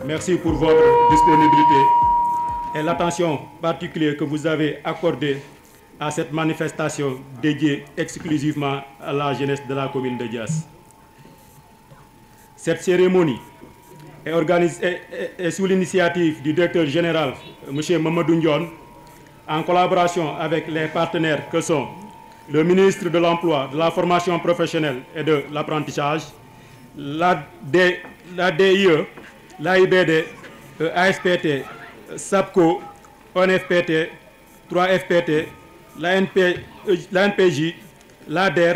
merci pour votre disponibilité et l'attention particulière que vous avez accordée à cette manifestation dédiée exclusivement à la jeunesse de la commune de Diass. Cette cérémonie est sous l'initiative du directeur général, M. Mamadou Ndione, en collaboration avec les partenaires que sont le ministre de l'Emploi, de la Formation professionnelle et de l'Apprentissage, la DIE, l'AIBD, ASPT, SAPCO, ONFPT, 3FPT, l'ANPJ, l'ADER,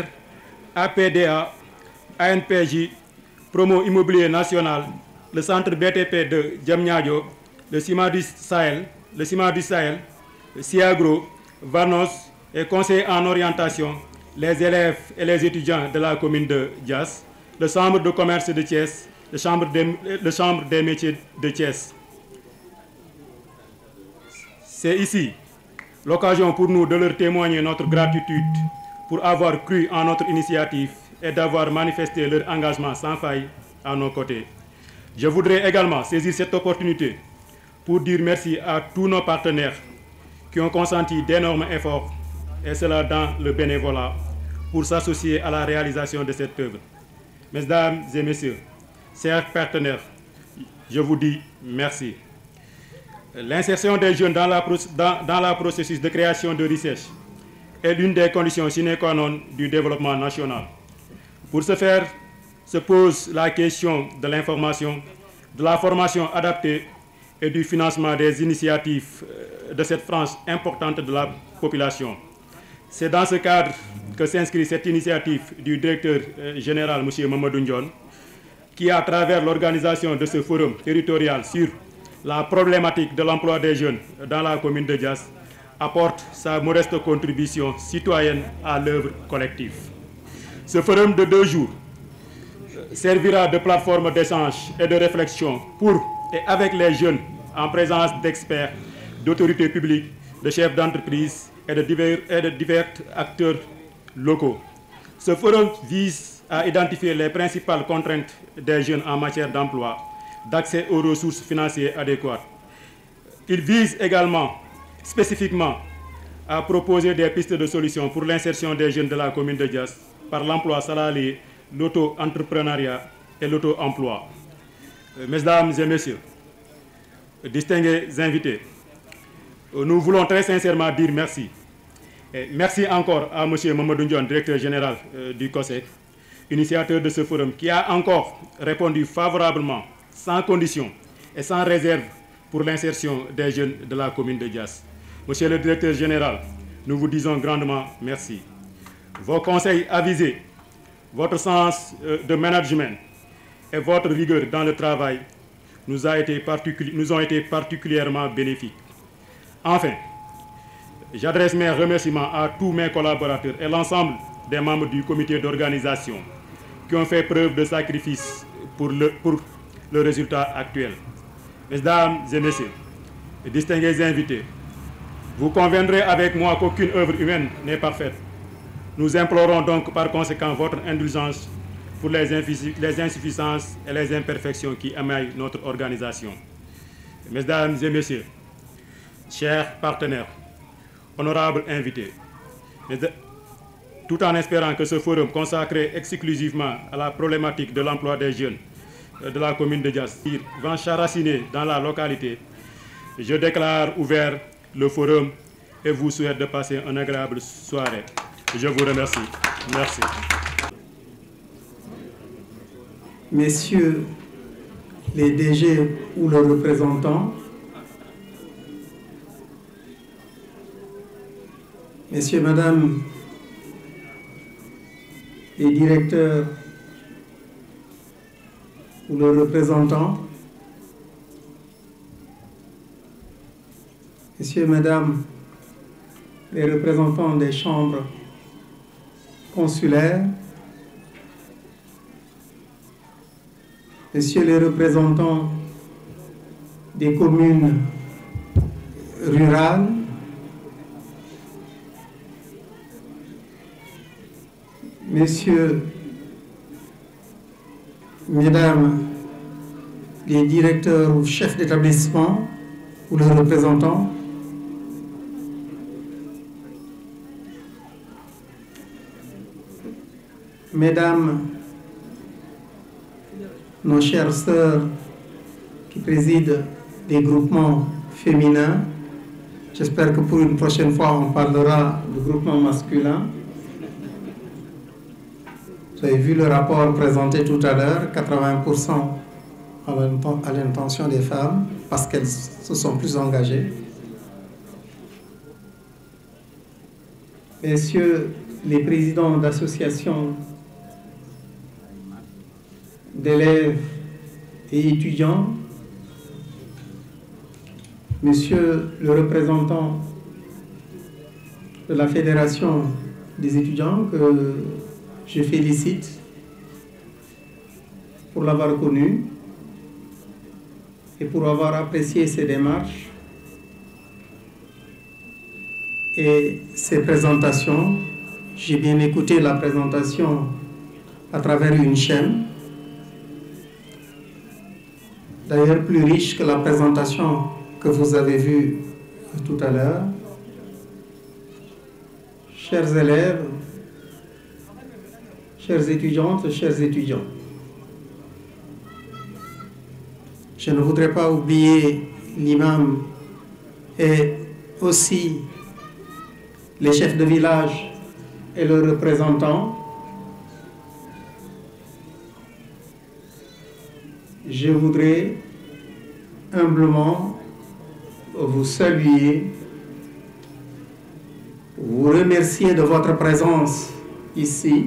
APDA, ANPJ, Promo Immobilier National, le centre BTP de Diamniadio, le CIMA du Sahel, le CIAGRO, VANOS et conseil en orientation, les élèves et les étudiants de la commune de Diass, le Chambre de commerce de Thiès, le Chambre des métiers de Thiès. C'est ici l'occasion pour nous de leur témoigner notre gratitude pour avoir cru en notre initiative et d'avoir manifesté leur engagement sans faille à nos côtés. Je voudrais également saisir cette opportunité pour dire merci à tous nos partenaires qui ont consenti d'énormes efforts, et cela dans le bénévolat, pour s'associer à la réalisation de cette œuvre. Mesdames et messieurs, chers partenaires, je vous dis merci. L'insertion des jeunes dans la processus de création de recherche est l'une des conditions sine qua non du développement national. Pour ce faire, se pose la question de l'information, de la formation adaptée et du financement des initiatives de cette frange importante de la population. C'est dans ce cadre que s'inscrit cette initiative du directeur général, M. Mamadou Ndione, qui, à travers l'organisation de ce forum territorial sur la problématique de l'emploi des jeunes dans la commune de Diass, apporte sa modeste contribution citoyenne à l'œuvre collective. Ce forum de 2 jours servira de plateforme d'échange et de réflexion pour et avec les jeunes en présence d'experts, d'autorités publiques, de chefs d'entreprise et de divers acteurs locaux. Ce forum vise à identifier les principales contraintes des jeunes en matière d'emploi, d'accès aux ressources financières adéquates. Il vise également spécifiquement à proposer des pistes de solutions pour l'insertion des jeunes de la commune de Diass par l'emploi salarié, l'auto-entrepreneuriat et l'auto-emploi. Mesdames et messieurs, distingués invités, nous voulons très sincèrement dire merci. Et merci encore à M. Mamadou Ndione, directeur général du COSEC, initiateur de ce forum, qui a encore répondu favorablement, sans condition et sans réserve pour l'insertion des jeunes de la commune de Diass. Monsieur le directeur général, nous vous disons grandement merci. Vos conseils avisés, votre sens de management et votre rigueur dans le travail nous ont été particulièrement bénéfiques. Enfin, j'adresse mes remerciements à tous mes collaborateurs et l'ensemble des membres du comité d'organisation qui ont fait preuve de sacrifice pour le résultat actuel. Mesdames et messieurs, distingués invités, vous conviendrez avec moi qu'aucune œuvre humaine n'est parfaite. Nous implorons donc par conséquent votre indulgence pour les insuffisances et les imperfections qui émaillent notre organisation. Mesdames et messieurs, chers partenaires, honorables invités, tout en espérant que ce forum consacré exclusivement à la problématique de l'emploi des jeunes de la commune de Diass va s'enraciner dans la localité, je déclare ouvert le forum et vous souhaite de passer une agréable soirée. Je vous remercie. Merci. Messieurs les DG ou leurs représentants, Messieurs, Madame les directeurs ou leurs représentants, Messieurs, Madame les représentants des chambres consulaires, Messieurs les représentants des communes rurales, Messieurs, Mesdames les directeurs ou chefs d'établissement ou leurs représentants, Mesdames, nos chères sœurs qui président des groupements féminins, j'espère que pour une prochaine fois on parlera de groupement masculin. Vous avez vu le rapport présenté tout à l'heure, 80% à l'intention des femmes parce qu'elles se sont plus engagées. Messieurs les présidents d'associations d'élèves et étudiants, Monsieur le représentant de la Fédération des étudiants que je félicite pour l'avoir connu et pour avoir apprécié ses démarches et ses présentations. J'ai bien écouté la présentation à travers une chaîne, d'ailleurs plus riche que la présentation que vous avez vue tout à l'heure. Chers élèves, chères étudiantes, chers étudiants, je ne voudrais pas oublier l'imam et aussi les chefs de village et leurs représentants. Je voudrais humblement vous saluer, vous remercier de votre présence ici,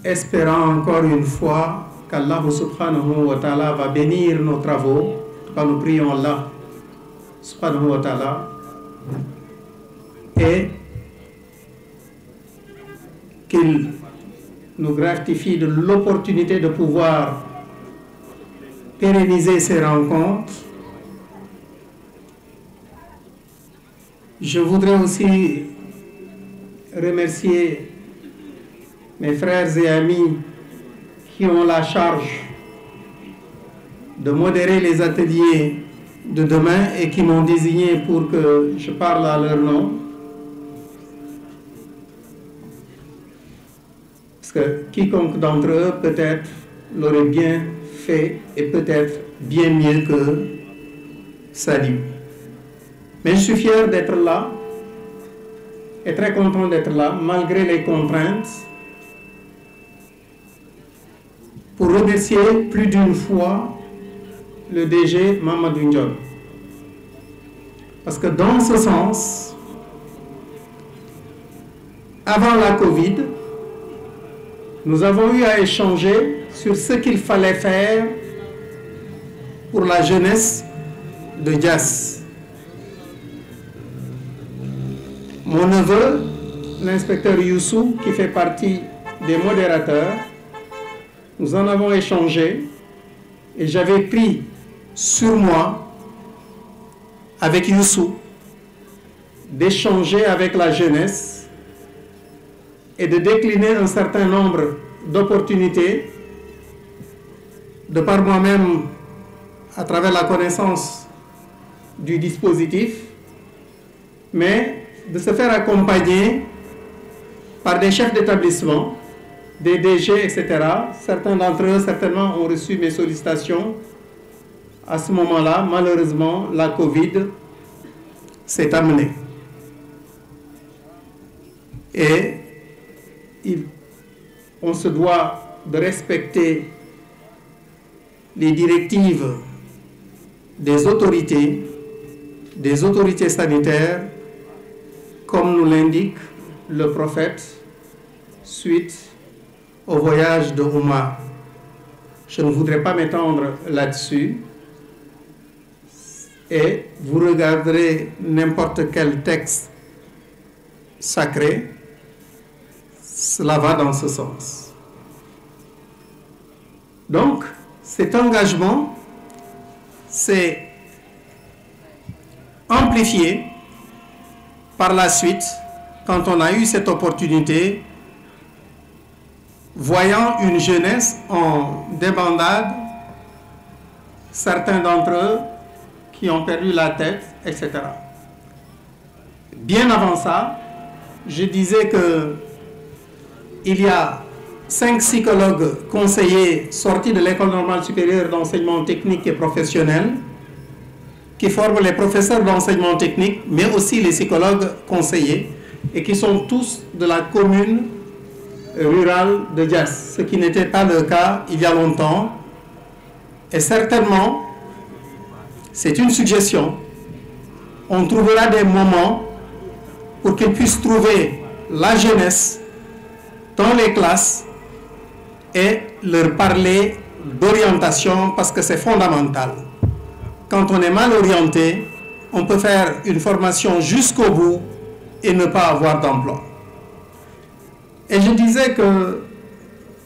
espérant encore une fois qu'Allah subhanahu wa ta'ala va bénir nos travaux. Quand nous prions Allah subhanahu wa ta'ala et qu'il nous gratifie de l'opportunité de pouvoir pérenniser ces rencontres. Je voudrais aussi remercier mes frères et amis qui ont la charge de modérer les ateliers de demain et qui m'ont désigné pour que je parle à leur nom. Parce que quiconque d'entre eux peut-être l'aurait bien fait et peut-être bien mieux que Salut. Mais je suis fier d'être là et très content d'être là malgré les contraintes pour remercier plus d'une fois le DG Mamadou Ndione. Parce que dans ce sens, avant la Covid, nous avons eu à échanger sur ce qu'il fallait faire pour la jeunesse de Diass. Mon neveu, l'inspecteur Youssou, qui fait partie des modérateurs, nous en avons échangé et j'avais pris sur moi, avec Youssou, d'échanger avec la jeunesse et de décliner un certain nombre d'opportunités de par moi-même à travers la connaissance du dispositif, mais de se faire accompagner par des chefs d'établissement, des DG, etc. Certains d'entre eux, certainement, ont reçu mes sollicitations. À ce moment-là, malheureusement, la Covid s'est amenée. Et on se doit de respecter les directives des autorités sanitaires, comme nous l'indique le prophète suite au voyage de Oumar. Je ne voudrais pas m'étendre là-dessus. Et vous regarderez n'importe quel texte sacré, cela va dans ce sens. Donc, cet engagement s'est amplifié par la suite quand on a eu cette opportunité voyant une jeunesse en débandade, certains d'entre eux qui ont perdu la tête, etc. Bien avant ça, je disais qu'il y a 5 psychologues conseillers sortis de l'École normale supérieure d'enseignement technique et professionnel qui forment les professeurs d'enseignement technique, mais aussi les psychologues conseillers, et qui sont tous de la commune rurale de Diass, ce qui n'était pas le cas il y a longtemps. Et certainement, c'est une suggestion, on trouvera des moments pour qu'ils puissent trouver la jeunesse dans les classes et leur parler d'orientation, parce que c'est fondamental. Quand on est mal orienté, on peut faire une formation jusqu'au bout et ne pas avoir d'emploi. Et je disais que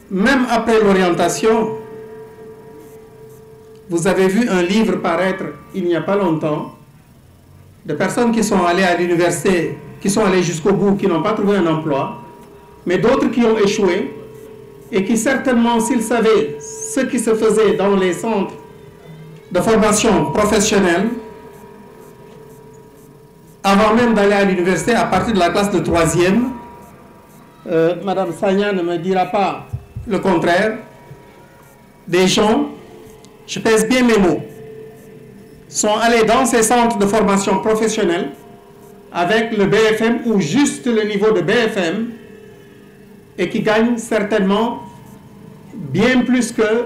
même après l'orientation, vous avez vu un livre paraître il n'y a pas longtemps de personnes qui sont allées à l'université, qui sont allées jusqu'au bout, qui n'ont pas trouvé un emploi, mais d'autres qui ont échoué et qui certainement, s'ils savaient ce qui se faisait dans les centres de formation professionnelle, avant même d'aller à l'université, à partir de la classe de 3e, Madame Sagna ne me dira pas le contraire, des gens, je pèse bien mes mots, sont allés dans ces centres de formation professionnelle avec le BFM ou juste le niveau de BFM et qui gagnent certainement bien plus que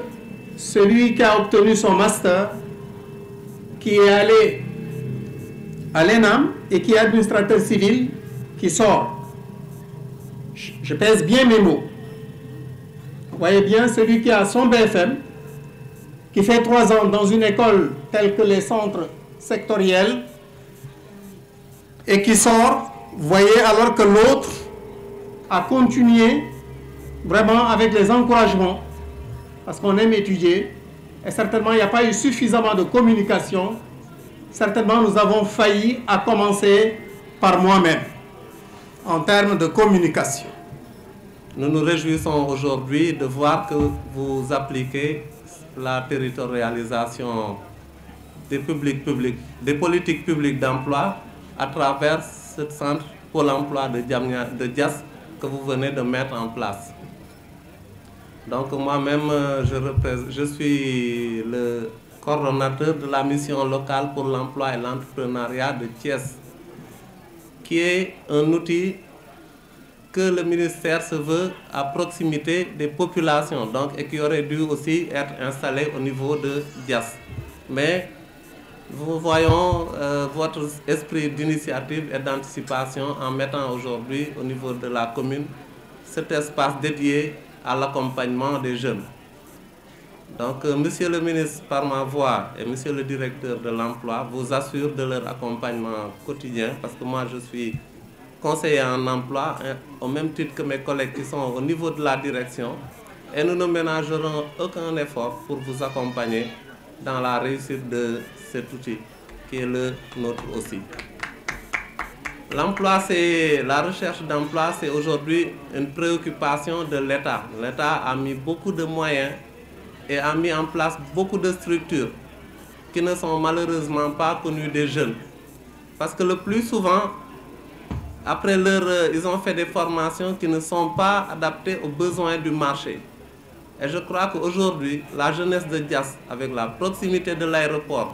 celui qui a obtenu son master, qui est allé à l'ENAM et qui est administrateur civil, qui sort. Je pèse bien mes mots. Vous voyez bien, celui qui a son BFM, qui fait 3 ans dans une école telle que les centres sectoriels, et qui sort, vous voyez, alors que l'autre a continué vraiment avec les encouragements, parce qu'on aime étudier, et certainement il n'y a pas eu suffisamment de communication. Certainement nous avons failli, à commencer par moi-même, en termes de communication. Nous nous réjouissons aujourd'hui de voir que vous appliquez la territorialisation des politiques publiques d'emploi à travers ce centre Pôle emploi de Diass que vous venez de mettre en place. Donc moi-même, je suis le coordonnateur de la mission locale pour l'emploi et l'entrepreneuriat de Thiès, qui est un outil que le ministère se veut à proximité des populations, donc, et qui aurait dû aussi être installé au niveau de Diass. Mais nous voyons votre esprit d'initiative et d'anticipation en mettant aujourd'hui au niveau de la commune cet espace dédié à l'accompagnement des jeunes. Donc, Monsieur le ministre, par ma voix, et Monsieur le directeur de l'emploi, vous assure de leur accompagnement quotidien, parce que moi je suis conseiller en emploi, au même titre que mes collègues qui sont au niveau de la direction, et nous ne ménagerons aucun effort pour vous accompagner dans la réussite de cet outil, qui est le nôtre aussi. L'emploi, la recherche d'emploi, c'est aujourd'hui une préoccupation de l'État. L'État a mis beaucoup de moyens et a mis en place beaucoup de structures qui ne sont malheureusement pas connues des jeunes. Parce que le plus souvent, après ils ont fait des formations qui ne sont pas adaptées aux besoins du marché. Et je crois qu'aujourd'hui, la jeunesse de Diass, avec la proximité de l'aéroport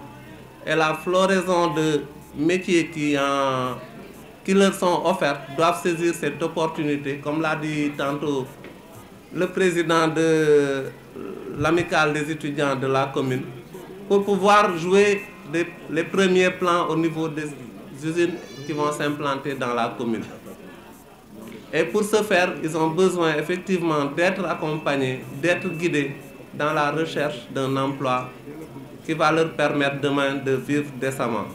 et la floraison de métiers qui leur sont offerts, doivent saisir cette opportunité, comme l'a dit tantôt le président de l'amicale des étudiants de la commune, pour pouvoir jouer les premiers plans au niveau des usines qui vont s'implanter dans la commune. Et pour ce faire, ils ont besoin effectivement d'être accompagnés, d'être guidés dans la recherche d'un emploi qui va leur permettre demain de vivre décemment.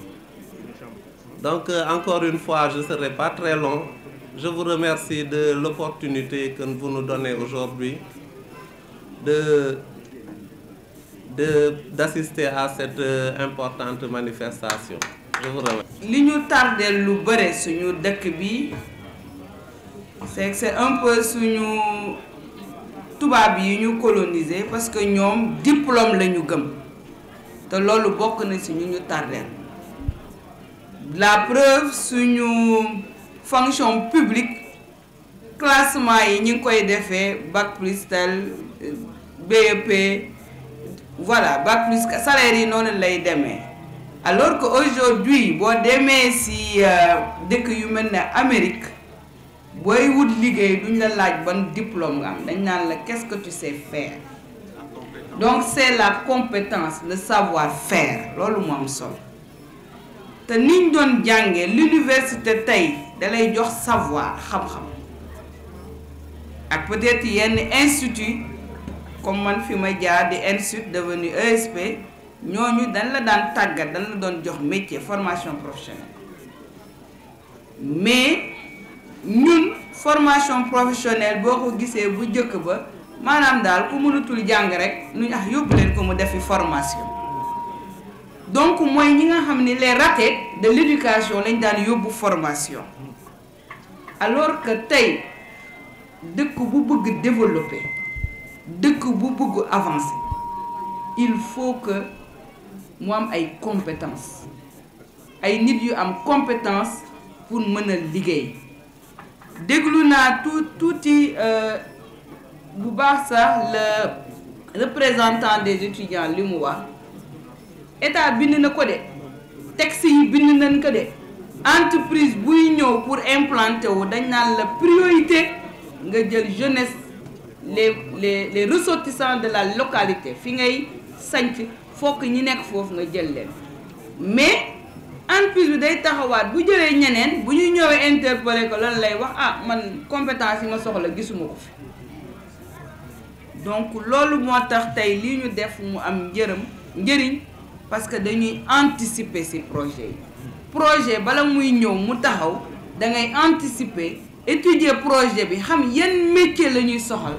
Donc, encore une fois, je ne serai pas très long. Je vous remercie de l'opportunité que vous nous donnez aujourd'hui d'assister à cette importante manifestation. Je vous remercie. Li ñu tardé lu bëre suñu dëkk bi c'est un peu suñu tubaab yi ñu coloniser parce que ñoom diplôme la ñu gëm te loolu bokk na ci ñu tardeel. La preuve suñu fonction publique classement yi ñu ngi koy defee bac plus tel BEP voilà bac plus salaire yi noonu lay demee alors que aujourd'hui boo demee ci dëkk yu mel ne Amérique booy wut liggéey duñ la laaj ban diplôme nga am dañ naan la qu'est-ce que tu sais faire donc c'est la compétence le savoir-faire loolu moo am solo te niñ doon jàngee l'université tey dalay jox savoir xam-xam ak peut-être yenn institut comme man fi ma jaar di institut devenu ESP ñooñu dañ la daan tàggat dañ la doon jox métier formation professionnelle mais ñun formation professionnelle boo ko gisee bu njëkk ba maanaam daal ku mënatul jàng rek nu ñu yóbbu leen ko mu defi formation donc mooy ñi nga xam ni les ratés de l'éducation lañ daan yóbbu formation alors que tey dëkk bu bëgg développer dëkk bu bëgg avancer il faut que mu am ay compétences ay nit yu am compétence pour mën a liggéey déglu naa tuuti bu baax sax le représentant des étudiants li mu wax état bind na ko de texte yi bind nañ ko de entreprise buy ñëw pour implanter wu dañ naan la priorité nga jël jeunesse les ressortissants de la localité fi ngay sanc fokk ñi nekk foofu nga jël leen mais entreprise bi day taxawaat bu jëlee ñeneen bu ñuy ñëwee interpeller ko lan lay wax ah man compétence yi ma soxla gisuma ko fi donc loolu moo tax tey lii ñu def mu am njëriñ parce que dañuy anticiper ci projet bala muy ñëw mu taxaw da ngay anticiper étudier projet bi xam yan métier la ñuy soxal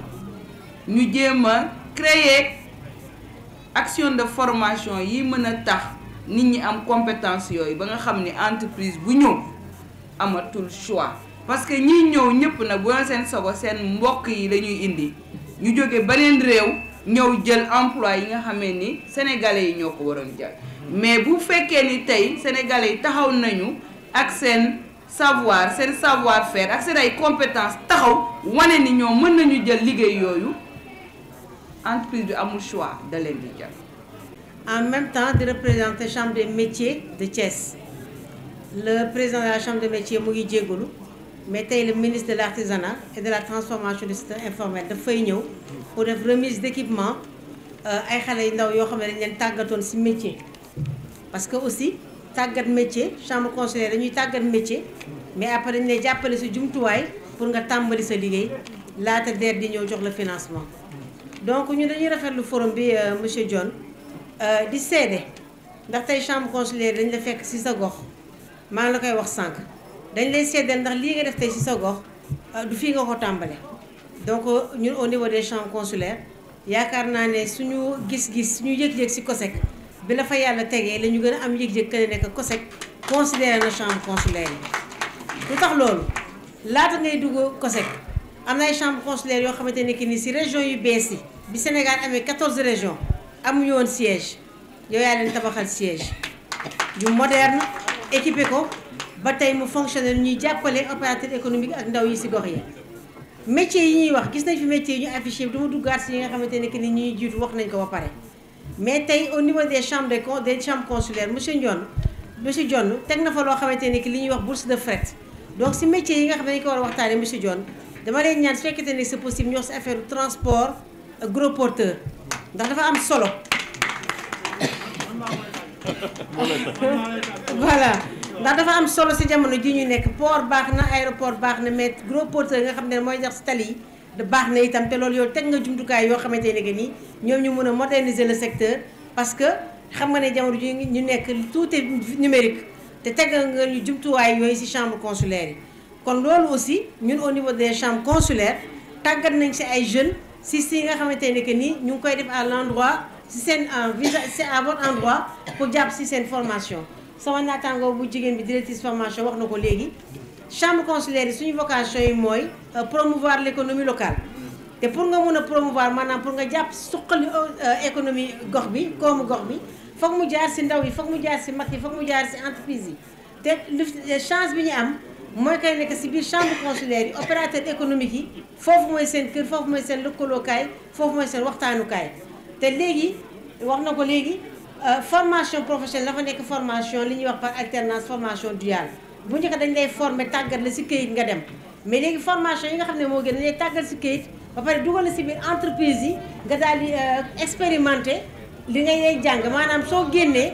ñu jéem a créer action de formation yi mën a tax nit ñi am compétence yooyu ba nga xam ni entreprise bu ñëw amatul choix parce que ñi ñëw ñëpp nag bu doon seen sogo seen mbokk yi lañuy indi ñu jóge beneen réew ñëw jël emploi yi nga xamee ni sénégalais yi ñoo ko waroon jël mais bu fekkee ni tey sénégalais yi taxaw nañu ak seen savoir faire ak seen ay compétences taxaw wane ni ñoom mën nañu jël liggéey yooyu entreprise bi amul choix da leen di jël. En même temps de représenter chambre des métiers de Thiès le président de la chambre des métiers mu ngi jégalu mais tey le ministre de l'artisanat et de la transformation du secteur informel dafay ñëw pour def remise d'équipement ay xale yu ndaw yoo xam ne dañ leen tàggatoon ci métier parce que aussi tàggat métier chambre consulaire dañuy tàggat métier mais après dañ lay jàppale ci jumtuwaay pour nga tàmbali sa liggéey laata DER di ñëw jox la financement donc ñu dañuy rafetlu forum bi monsieur John di seede ndax tey chambre consulaire dañ la fekk ci sa gox maa ngi la koy wax sànq dañ lay seedeel ndax lii nga def tey ci sa gox du fii nga ko tàmbale donc ñun au niveau des chambres consulaires yaakaar naa ne suñu gis-gis suñu yëg-yëg ci COSEC bi la fa yàlla tegee la ñu gën a am yëg-yëg que ne nekk COSEC considéré na chambre consulaire yi lu tax loolu laata ngay dugg COSEC am na ay chambre consulaire yoo xamante ne que ni ci région yu bees yi bi Sénégal amee 14 régions amuñu woon siège yow yaa leen tabaxal siège yu moderne équipé ko ba tey mu fonctionner ñuy jàppale opérateur économique ak ndaw yi ci gox yi métier yi ñuy wax gis nañ fi métier yi ñu affiché dama duggaat ci yi nga xamante ne que ni ñuy jiitu wax nañ ko ba pare mais tey au niveau des chambres consulaires monsieur Dione teg na fa loo xamante ne que li ñuy wax bourse de fret donc ci métier yi nga xam ne dañu ko war a waxtaanee monsieur Dione dama leen ñaan su fekkente ne c'est possible ñu wax ci affaire transport gros porteur ndax dafa am solo voilà ndax dafa am solo ci jamono ji ñu nekk port baax na aéroport baax na mais gros porteur nga xam ne mooy jax ci tali yi da baax na itam te loolu yow teg nga jumtukaay yoo xamante ne que nii ñoom ñu mën a moderniser le secteur parce que xam nga ne jamono ji ñu nekk tout est numérique te teg nga ñu jumtuwaay yooyu ci chambre consulaire yi kon loolu aussi ñun au niveau des chambres consulaires tàggat nañ ci ay jeunes si nga xamante ne que nii ñu ngi koy def à l'endroit ci seen visa c'est à votre endroit pour jàpp ci seen formation sama naataango bu jigéen bi directrice formation wax na ko léegi chambre consulaire yi suñu vocation yi mooy promouvoir l'économie locale te pour nga mun a promouvoir maanaam pour nga jàpp suqali économie gox bi koomu gox bi foog mu jaar ci ndaw yi foog mu jaar ci mag yi foog mu jaar ci entreprise yi te chance bi ñu am mooy kay nekk ci biir chambre consulaire yi opérateur économique yi foofu mooy seen kër foofu mooy seen lëkkalookaay foofu mooy seen waxtaanukaay te léegi wax na ko léegi formation professionnelle dafa nekk formation li ñuy wax par alternance formation duale bu njëkk dañ lay former tàggat la ci këyit nga dem mais léegi formation yi nga xam ne moo gën dañ lay tàggat ci këyit ba pare dugal la ci biir entreprise yi nga daal di expérimenter li ngay lay jàng maanaam soo génnee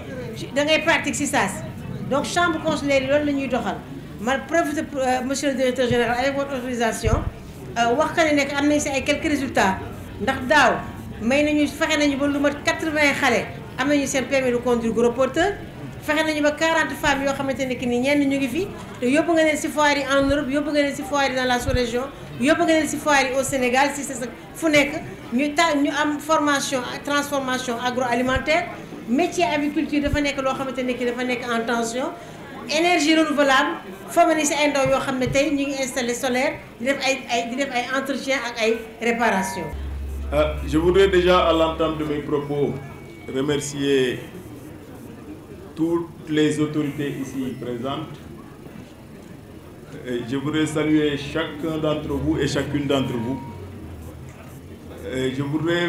da ngay pratique ci saas donc chambre consulaire yi loolu la ñuy doxal man professeur monsieur le directeur général avec votre autorisation wax ka ne nekk am nañ ci ay quelques résultats ndax daaw may nañu fexe nañu ba lu mat 80 xale am nañu seen permis de conduire gros porteur fexe nañu ba 40 femmes yoo xamante ne que ni ñenn ñu ngi fi te yóbbu nga leen ci foire yi en Europe yóbbu nga leen ci foire yi dans la sous-région yóbbu nga leen ci foire yi au Sénégal si c'est fu nekk ñu am formation transformation agroalimentaire métier aviculture dafa nekk loo xamante ne que dafa nekk en tension énergie renouvelable formé ni ci ay ndaw yoo xam ne tey ñu ngi installé solaire di def ay entretien ak ay réparation. Je voudrais déjà à l'entame de mes propos remercier toutes les autorités ici présentes. Je voudrais saluer chacun d'entre vous et chacune d'entre vous. Je voudrais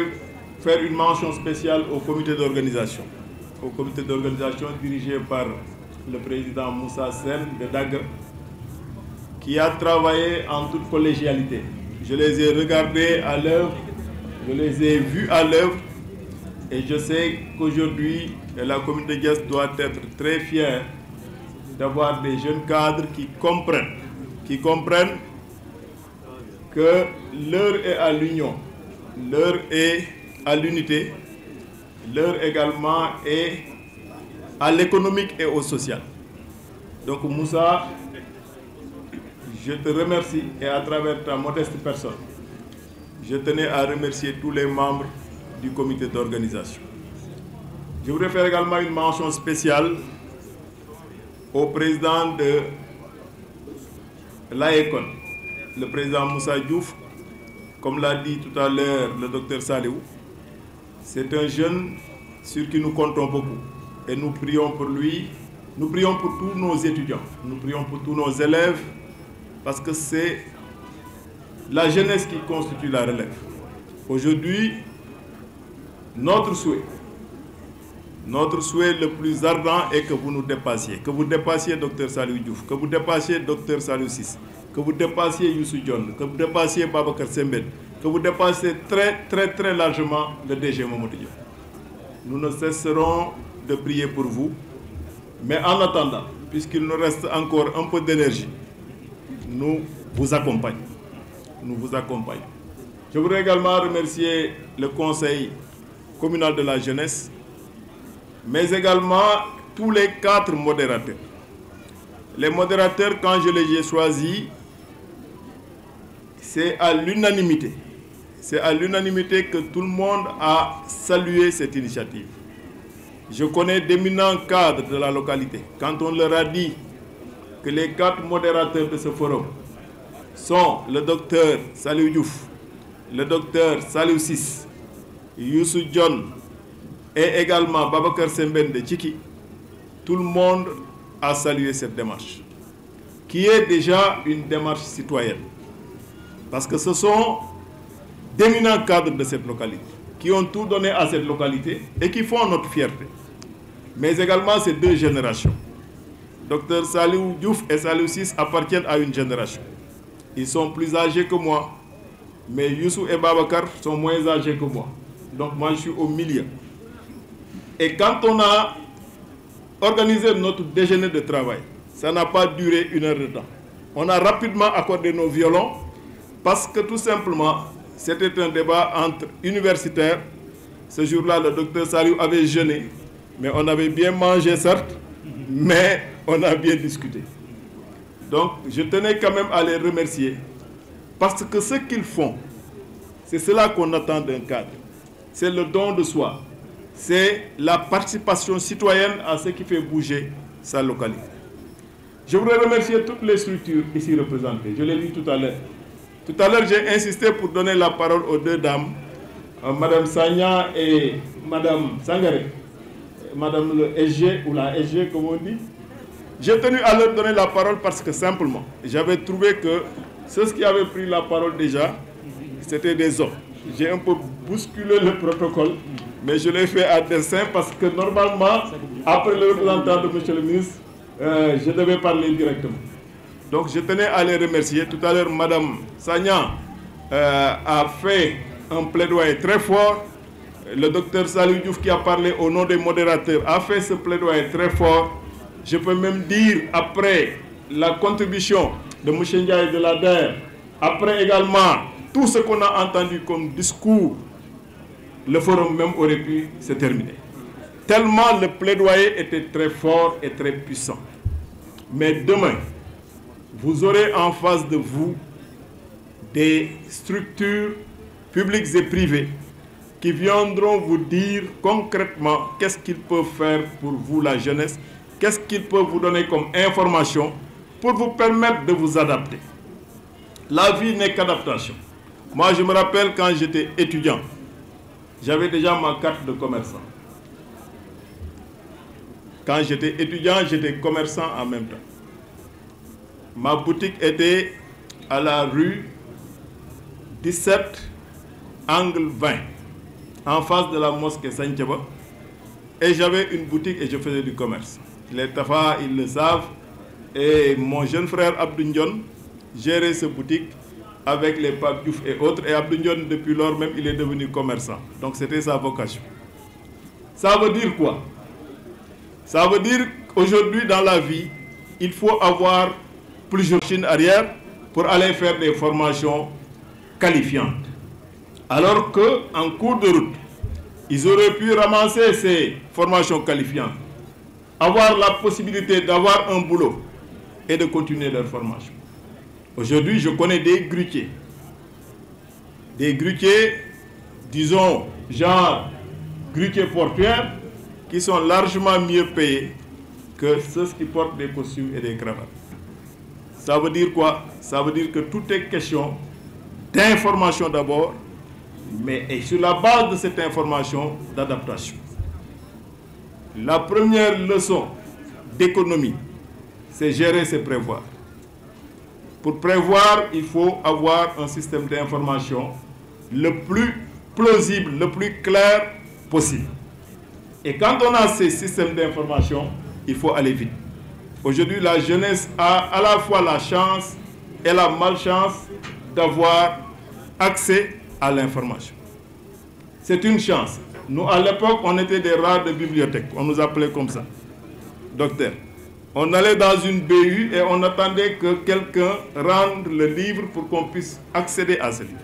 faire une mention spéciale au comité d'organisation. Au comité d'organisation dirigé par le président Moussa Sen de Daguer, qui a travaillé en toute collégialité. Je les ai regardés à l'œuvre, je les ai vus à l'œuvre, et je sais qu'aujourd'hui, la commune de Diass doit être très fière d'avoir des jeunes cadres qui comprennent que l'heure est à l'union, l'heure est à l'unité, l'heure également est à l'économique et au social. Donc Moussa, je te remercie et à travers ta modeste personne, je tenais à remercier tous les membres du comité d'organisation. Je voudrais faire également une mention spéciale au président de l'AECON, le président Moussa Diouf. Comme l'a dit tout à l'heure le docteur Saliou, c'est un jeune sur qui nous comptons beaucoup. Et nous prions pour lui, nous prions pour tous nos étudiants, nous prions pour tous nos élèves, parce que c'est la jeunesse qui constitue la relève. Aujourd'hui, notre souhait le plus ardent est que vous nous dépassiez Dr Saliou Diouf, que vous dépassiez Dr Saliou Ciss, que vous dépassiez Youssou Dione, que vous dépassiez Babacar Sembène, que vous dépassiez très largement le DG Mamadou Diop. Nous ne cesserons de prier pour vous, mais en attendant, puisqu'il nous reste encore un peu d'énergie, nous vous accompagnons. Je voudrais également remercier le conseil communal de la jeunesse, mais également tous les 4 modérateurs. Les modérateurs, quand je les ai choisis, c'est à l'unanimité. C'est à l'unanimité que tout le monde a salué cette initiative. Je connais d'éminents cadres de la localité. Quand on leur a dit que les 4 modérateurs de ce forum sont le docteur Saliou Diouf, le docteur Saliou Ciss, Youssou Dione et également Babacar Sembène de Tchiki, tout le monde a salué cette démarche, qui est déjà une démarche citoyenne. Parce que ce sont d'éminents cadres de cette localité, qui ont tout donné à cette localité et qui font notre fierté. Mais également ces 2 générations. Dr Saliou Diouf et Saliou Ciss appartiennent à une génération. Ils sont plus âgés que moi, mais Youssou et Babacar sont moins âgés que moi. Donc moi je suis au milieu. Et quand on a organisé notre déjeuner de travail, ça n'a pas duré 1 heure de temps. On a rapidement accordé nos violons parce que tout simplement, c'était un débat entre universitaires. Ce jour-là, le docteur Saliou avait jeûné, mais on avait bien mangé certes, mais on a bien discuté. Donc, je tenais quand même à les remercier parce que ce qu'ils font, c'est cela qu'on attend d'un cadre. C'est le don de soi. C'est la participation citoyenne à ce qui fait bouger sa localité. Je voudrais remercier toutes les structures ici représentées. Je l'ai dit tout à l'heure. Tout à l'heure, j'ai insisté pour donner la parole aux deux dames, Madame Sagna et Madame Sangaré, Madame le SG ou la SG, comme on dit. J'ai tenu à leur donner la parole parce que simplement, j'avais trouvé que ceux qui avaient pris la parole déjà, c'était des hommes. J'ai un peu bousculé le protocole, mais je l'ai fait à dessein parce que normalement, après le représentant de M. le ministre, je devais parler directement. Donc je tenais à les remercier. Tout à l'heure, Mme Sagna a fait un plaidoyer très fort. Le docteur Salou Diouf, qui a parlé au nom des modérateurs, a fait ce plaidoyer très fort. Je peux même dire, après la contribution de M. Ndiaye de l'ADER, après également tout ce qu'on a entendu comme discours, le forum même aurait pu se terminer. Tellement le plaidoyer était très fort et très puissant. Mais demain, vous aurez en face de vous des structures publiques et privées qui viendront vous dire concrètement qu'est-ce qu'ils peuvent faire pour vous, la jeunesse, qu'est-ce qu'ils peuvent vous donner comme information pour vous permettre de vous adapter. La vie n'est qu'adaptation. Moi, je me rappelle quand j'étais étudiant, j'avais déjà ma carte de commerçant. Quand j'étais étudiant, j'étais commerçant en même temps. Ma boutique était à la rue 17, angle 20, en face de la mosquée Saint-Thiaba. Et j'avais une boutique et je faisais du commerce. Les Tafa, ils le savent. Et mon jeune frère Abdou Ndion gérait cette boutique avec les Pape Diouf et autres. Et Abdou Ndion, depuis lors même, il est devenu commerçant. Donc c'était sa vocation. Ça veut dire quoi? Ça veut dire qu'aujourd'hui, dans la vie, il faut avoir plusieurs machines arrière pour aller faire des formations qualifiantes. Alors qu'en cours de route, ils auraient pu ramasser ces formations qualifiantes, avoir la possibilité d'avoir un boulot et de continuer leur formation. Aujourd'hui, je connais des grutiers, disons, genre grutiers portuaires, qui sont largement mieux payés que ceux qui portent des costumes et des cravates. Ça veut dire quoi? Ça veut dire que tout est question d'information d'abord, mais et sur la base de cette information, d'adaptation. La première leçon d'économie, c'est gérer, c'est prévoir. Pour prévoir, il faut avoir un système d'information le plus plausible, le plus clair possible. Et quand on a ces systèmes d'information, il faut aller vite. Aujourd'hui, la jeunesse a à la fois la chance et la malchance d'avoir accès à l'information. C'est une chance. Nous, à l'époque, on était des rats de bibliothèque. On nous appelait comme ça. Docteur. On allait dans une BU et on attendait que quelqu'un rende le livre pour qu'on puisse accéder à ce livre.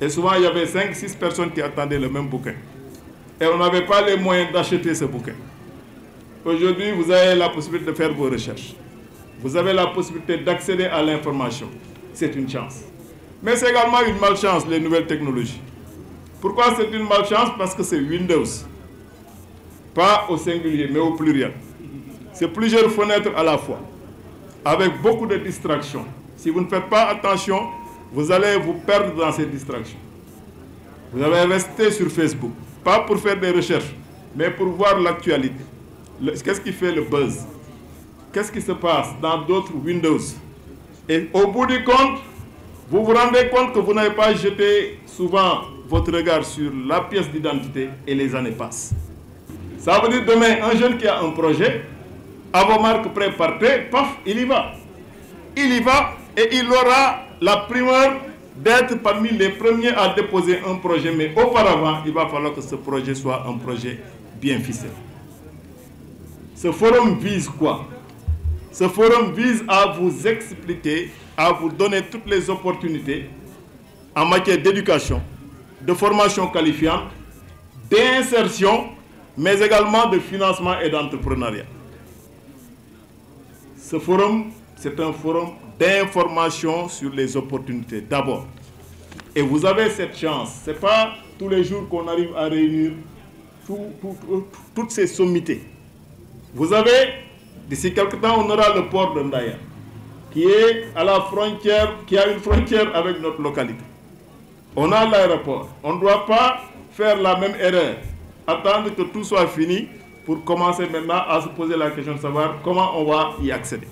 Et souvent, il y avait 5-6 personnes qui attendaient le même bouquin. Et on n'avait pas les moyens d'acheter ce bouquin. Aujourd'hui, vous avez la possibilité de faire vos recherches. Vous avez la possibilité d'accéder à l'information. C'est une chance. Mais c'est également une malchance, les nouvelles technologies. Pourquoi c'est une malchance? Parce que c'est Windows. Pas au singulier, mais au pluriel. C'est plusieurs fenêtres à la fois, avec beaucoup de distractions. Si vous ne faites pas attention, vous allez vous perdre dans ces distractions. Vous allez rester sur Facebook, pas pour faire des recherches, mais pour voir l'actualité. Qu'est-ce qui fait le buzz? Qu'est-ce qui se passe dans d'autres Windows? Et au bout du compte, vous vous rendez compte que vous n'avez pas jeté souvent votre regard sur la pièce d'identité et les années passent. Ça veut dire demain, un jeune qui a un projet, à vos marques pré-partées, paf, il y va. Il y va et il aura la primeur d'être parmi les premiers à déposer un projet. Mais auparavant, il va falloir que ce projet soit un projet bien ficelé. Ce forum vise quoi? Ce forum vise à vous expliquer, à vous donner toutes les opportunités en matière d'éducation, de formation qualifiante, d'insertion, mais également de financement et d'entrepreneuriat. Ce forum, c'est un forum d'information sur les opportunités d'abord. Et vous avez cette chance. Ce n'est pas tous les jours qu'on arrive à réunir toutes ces sommités. Vous avez, d'ici quelque temps, on aura le port de Ndaya. qui est à la frontière, qui a une frontière avec notre localité. On a l'aéroport. On ne doit pas faire la même erreur, attendre que tout soit fini pour commencer maintenant à se poser la question de savoir comment on va y accéder.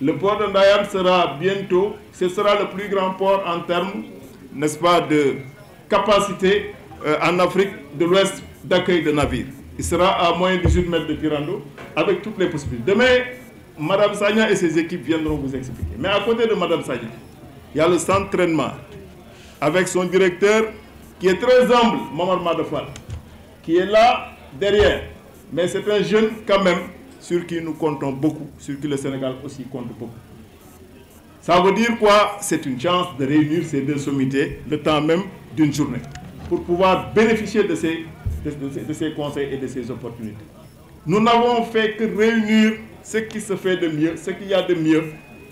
Le port de Ndayane sera bientôt, ce sera le plus grand port en termes, n'est-ce pas, de capacité en Afrique de l'Ouest d'accueil de navires. Il sera à moins de 18 mètres de Kirando, avec toutes les possibilités. Demain, Mme Sagna et ses équipes viendront vous expliquer. Mais à côté de Mme Sagna, il y a le centre d'entraînement, avec son directeur, qui est très humble, Momar Madefal, qui est là, derrière. Mais c'est un jeune, quand même, sur qui nous comptons beaucoup, sur qui le Sénégal aussi compte beaucoup. Ça veut dire quoi? C'est une chance de réunir ces deux sommités le temps même d'une journée, pour pouvoir bénéficier de ces conseils et de ces opportunités. Nous n'avons fait que réunir ce qui se fait de mieux, ce qu'il y a de mieux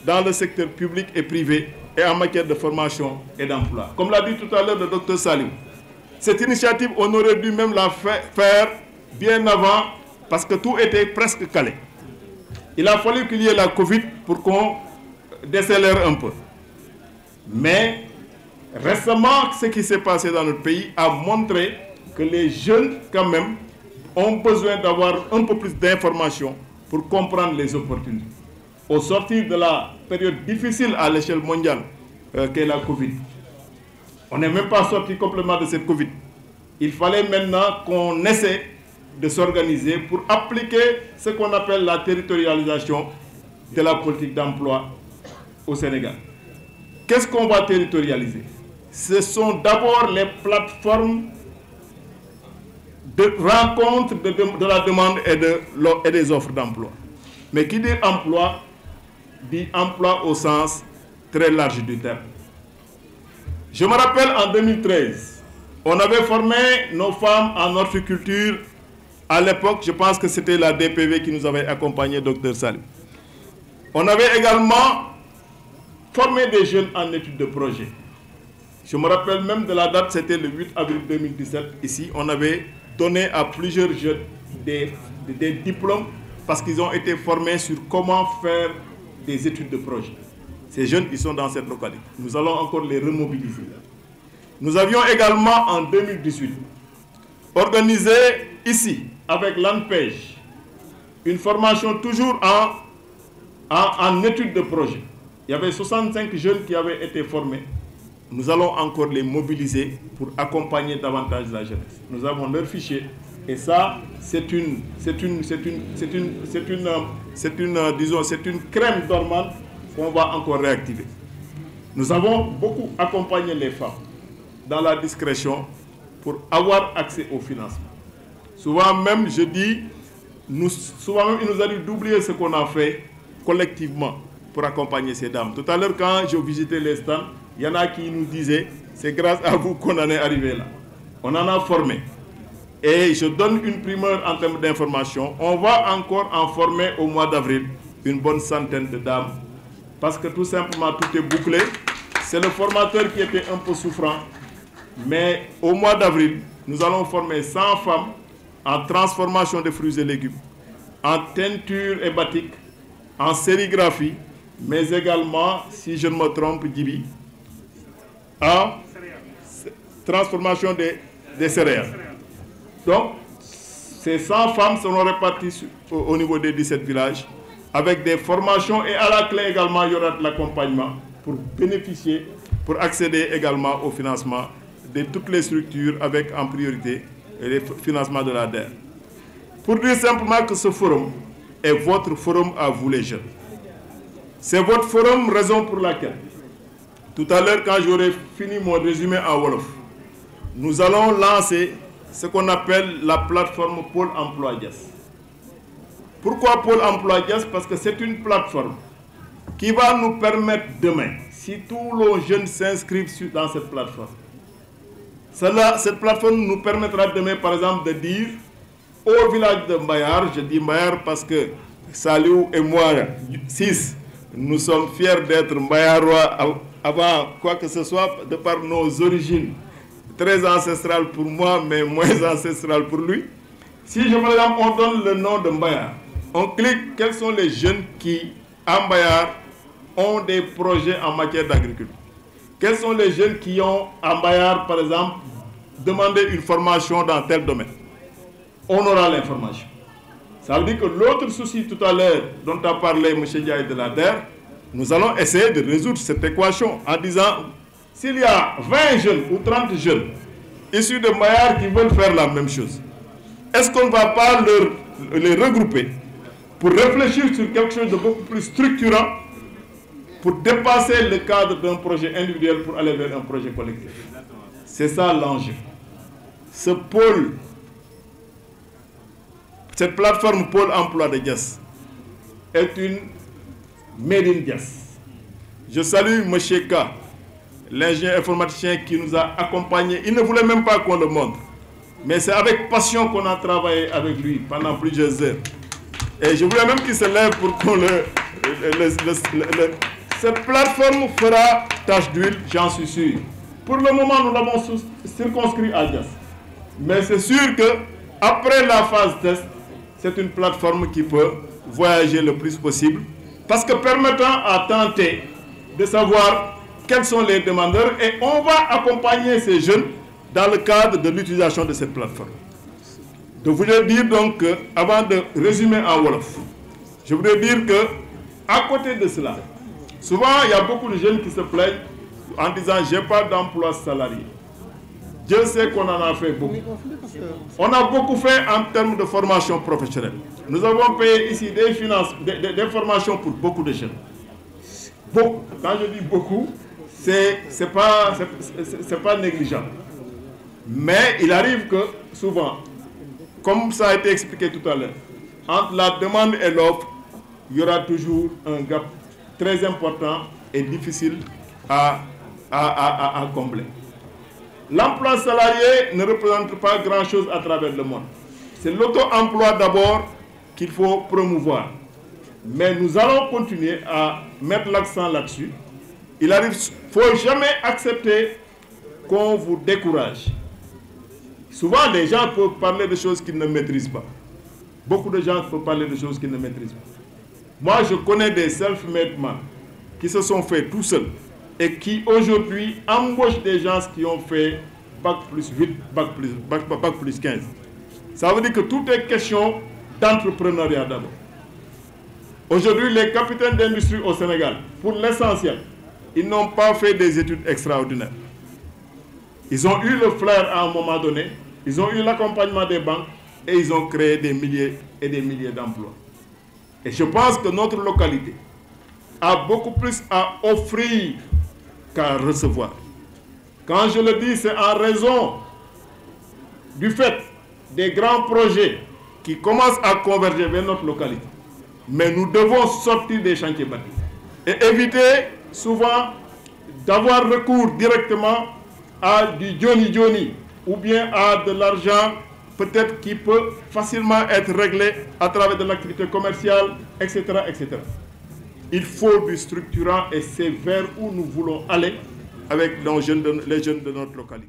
dans le secteur public et privé et en matière de formation et d'emploi. Comme l'a dit tout à l'heure le docteur Salim, cette initiative, on aurait dû même la faire bien avant parce que tout était presque calé. Il a fallu qu'il y ait la Covid pour qu'on décélère un peu. Mais récemment, ce qui s'est passé dans notre pays a montré que les jeunes, quand même, ont besoin d'avoir un peu plus d'informations pour comprendre les opportunités. Au sortir de la période difficile à l'échelle mondiale qu'est la Covid, on n'est même pas sorti complètement de cette Covid. Il fallait maintenant qu'on essaie de s'organiser pour appliquer ce qu'on appelle la territorialisation de la politique d'emploi au Sénégal. Qu'est-ce qu'on va territorialiser? Ce sont d'abord les plateformes de rencontre de la demande et des offres d'emploi. Mais qui dit emploi au sens très large du terme. Je me rappelle en 2013, on avait formé nos femmes en horticulture. À l'époque, je pense que c'était la DPV qui nous avait accompagné, Dr Salim. On avait également formé des jeunes en études de projet. Je me rappelle même de la date, c'était le 8 avril 2017. Ici, on avait donné à plusieurs jeunes des diplômes parce qu'ils ont été formés sur comment faire des études de projet. Ces jeunes, ils sont dans cette localité. Nous allons encore les remobiliser. Nous avions également en 2018 organisé ici, avec l'ANPEJ, une formation toujours en études de projet. Il y avait 65 jeunes qui avaient été formés. Nous allons encore les mobiliser pour accompagner davantage la jeunesse. Nous avons leur fichier et ça, c'est une crème dormante qu'on va encore réactiver. Nous avons beaucoup accompagné les femmes dans la discrétion pour avoir accès au financement. Souvent même, je dis, il nous arrive d'oublier ce qu'on a fait collectivement pour accompagner ces dames. Tout à l'heure, quand je visitais les stands, il y en a qui nous disaient, c'est grâce à vous qu'on en est arrivé là. On en a formé. Et je donne une primeur en termes d'information. On va encore en former au mois d'avril une bonne centaine de dames. Parce que tout simplement, tout est bouclé. C'est le formateur qui était un peu souffrant. Mais au mois d'avril, nous allons former 100 femmes en transformation de fruits et légumes, en teinture et batik, en sérigraphie, mais également, si je ne me trompe, Djibi, en transformation des céréales. Donc, ces 100 femmes seront réparties au niveau des 17 villages, avec des formations et à la clé également, il y aura de l'accompagnement pour bénéficier, pour accéder également au financement de toutes les structures avec en priorité le financement de la DER. Pour dire simplement que ce forum est votre forum à vous les jeunes. C'est votre forum, raison pour laquelle, tout à l'heure quand j'aurai fini mon résumé en Wolof, nous allons lancer ce qu'on appelle la plateforme Pôle Emploi Dias. Pourquoi Pôle Emploi Dias? Parce que c'est une plateforme qui va nous permettre demain, si tous les jeunes s'inscrivent dans cette plateforme, cette plateforme nous permettra demain, par exemple, de dire au village de Mbayar, je dis Mbayar parce que Saliou et moi, 6, nous sommes fiers d'être Mbayarois avant quoi que ce soit, de par nos origines très ancestrales pour moi, mais moins ancestrales pour lui. Si, je par exemple, on donne le nom de Mbayar, on clique quels sont les jeunes qui, à Mbayar, ont des projets en matière d'agriculture? Quels sont les jeunes qui ont, à Mbayar, par exemple, demandé une formation dans tel domaine? On aura l'information. Ça veut dire que l'autre souci tout à l'heure dont a parlé M. Ndiaye de la terre, nous allons essayer de résoudre cette équation en disant, s'il y a 20 jeunes ou 30 jeunes issus de Mbayar qui veulent faire la même chose, est-ce qu'on ne va pas les regrouper pour réfléchir sur quelque chose de beaucoup plus structurant pour dépasser le cadre d'un projet individuel pour aller vers un projet collectif? C'est ça l'enjeu. Ce pôle, cette plateforme Pôle emploi de Diass est une made in Diass. Je salue M. K, l'ingénieur informaticien qui nous a accompagnés. Il ne voulait même pas qu'on le montre. Mais c'est avec passion qu'on a travaillé avec lui pendant plusieurs heures. Et je voulais même qu'il se lève pour qu'on cette plateforme fera tache d'huile, j'en suis sûr. Pour le moment, nous l'avons circonscrit à Diass. Mais c'est sûr qu'après la phase test, c'est une plateforme qui peut voyager le plus possible. Parce que permettant à tenter de savoir quels sont les demandeurs et on va accompagner ces jeunes dans le cadre de l'utilisation de cette plateforme. Je voudrais dire donc, avant de résumer en Wolof, je voudrais dire que à côté de cela, souvent il y a beaucoup de jeunes qui se plaignent en disant « j'ai pas d'emploi salarié ». Dieu sait qu'on en a fait beaucoup. On a beaucoup fait en termes de formation professionnelle. Nous avons payé ici des formations pour beaucoup de jeunes. Beaucoup. Quand je dis beaucoup, c'est pas négligeable. Mais il arrive que souvent, comme ça a été expliqué tout à l'heure, entre la demande et l'offre, il y aura toujours un gap très important et difficile à combler. L'emploi salarié ne représente pas grand-chose à travers le monde. C'est l'auto-emploi d'abord qu'il faut promouvoir. Mais nous allons continuer à mettre l'accent là-dessus. Il ne faut jamais accepter qu'on vous décourage. Souvent, les gens peuvent parler de choses qu'ils ne maîtrisent pas. Beaucoup de gens peuvent parler de choses qu'ils ne maîtrisent pas. Moi, je connais des self-made men qui se sont faits tout seuls et qui aujourd'hui embauchent des gens qui ont fait Bac plus 8, Bac plus 15. Ça veut dire que tout est question d'entrepreneuriat d'abord. Aujourd'hui, les capitaines d'industrie au Sénégal, pour l'essentiel, ils n'ont pas fait des études extraordinaires. Ils ont eu le flair à un moment donné, ils ont eu l'accompagnement des banques et ils ont créé des milliers et des milliers d'emplois. Et je pense que notre localité a beaucoup plus à offrir qu'à recevoir. Quand je le dis, c'est en raison du fait des grands projets qui commencent à converger vers notre localité. Mais nous devons sortir des chantiers bâtis et éviter souvent d'avoir recours directement à du Johnny ou bien à de l'argent peut-être qui peut facilement être réglé à travers de l'activité commerciale, etc., etc. Il faut du structurant et c'est vers où nous voulons aller avec les jeunes de notre localité.